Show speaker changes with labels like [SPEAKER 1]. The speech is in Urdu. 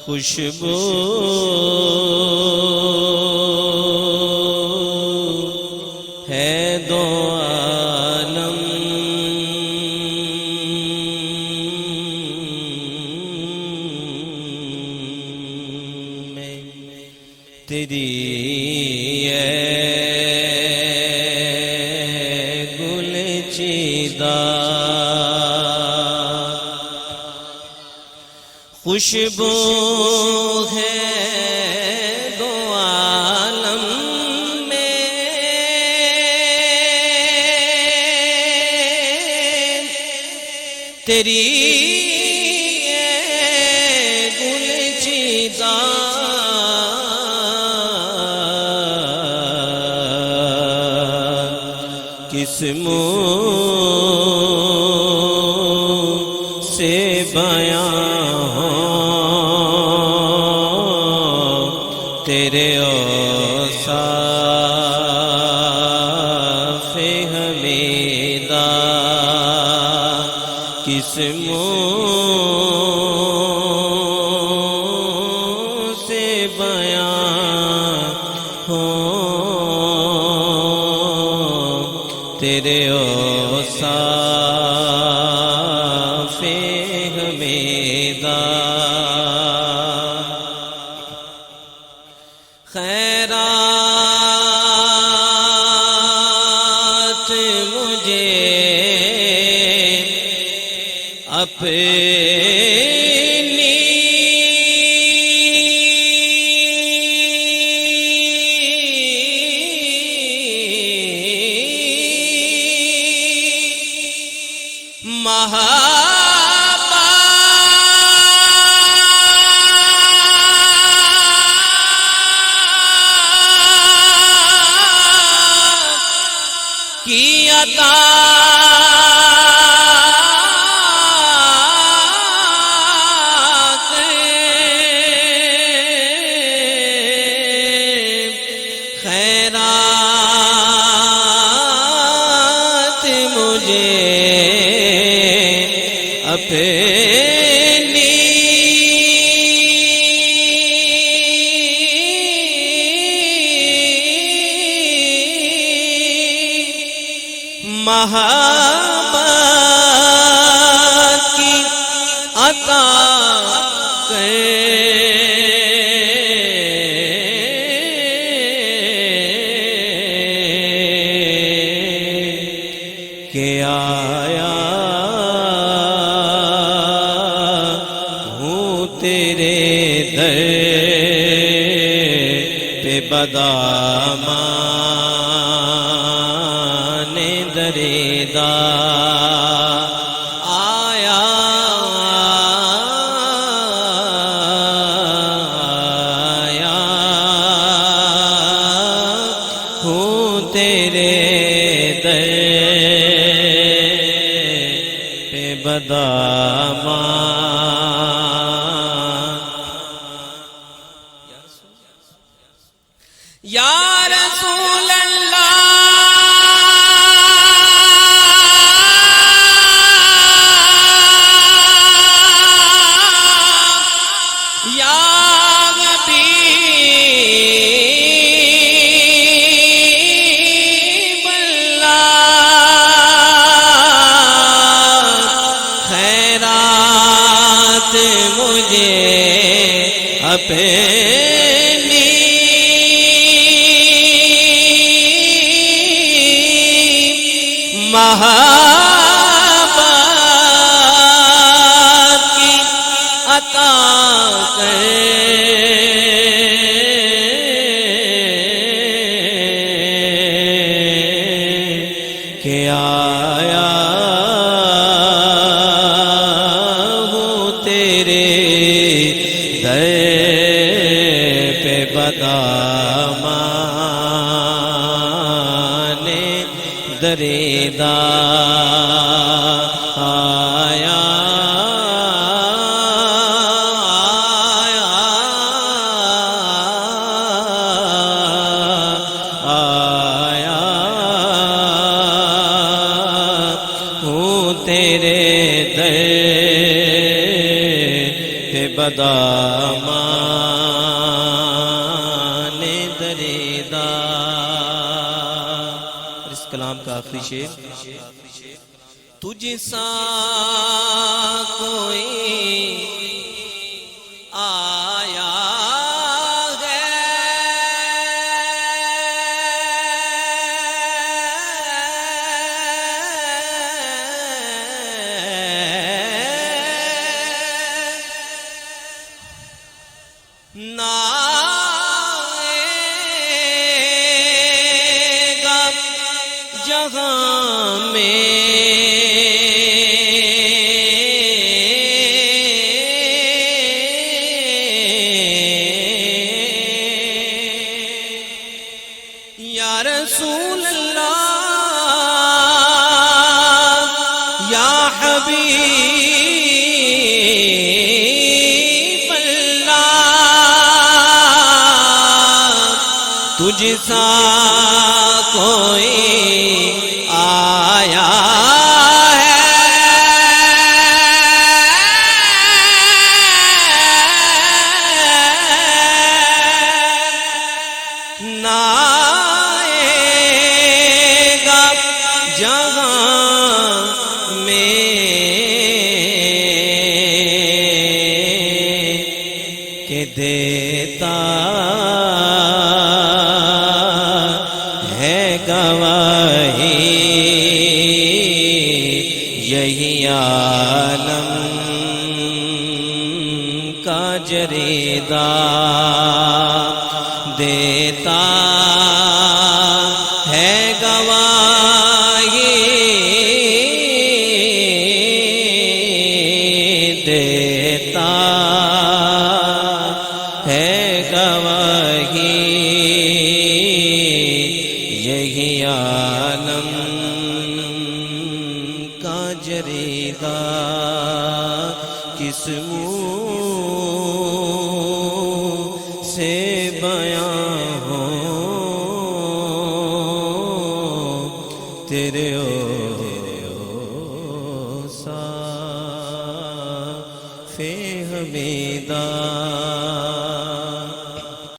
[SPEAKER 1] خوشبو ہے دو عالم میں تیری گل چیدہ خوشبو ہے دو عالم میں تیری گل چیدہ کس منہ سے بیان تیرے اوصاف حمیدہ کس منہ سے بیان ہو تیرے اوصاف حمیدہ خیرات مجھے اپنی کی عطا خیرات مجھے اپنی محبت کی عطا کہ آیا ہوں تیرے در پہ بدامان دریدہ آیا ہوں تیرے در پہ بدامان یا رسول اللہ یا حبیب اللہ خیرات مجھے اپنی محبت کی عطا کہ آیا ہوں تیرے در پہ بدامان دریدہ آیا بدامان دریدہ. اس کلام کا آخری شعر. تجھ سا کوئی آیا جہاں میں یا رسول اللہ یا حبیب اللہ تجھ سا کوئی آیا ہے نہ آئے گا جہاں میں کہ دیتا ہے گواہی یہی عالم کا جریدہ دیتا ہے گواہی دیتا ہے گواہی یہی عالم کا جریدہ کس منہ سے بیان ہو تیرے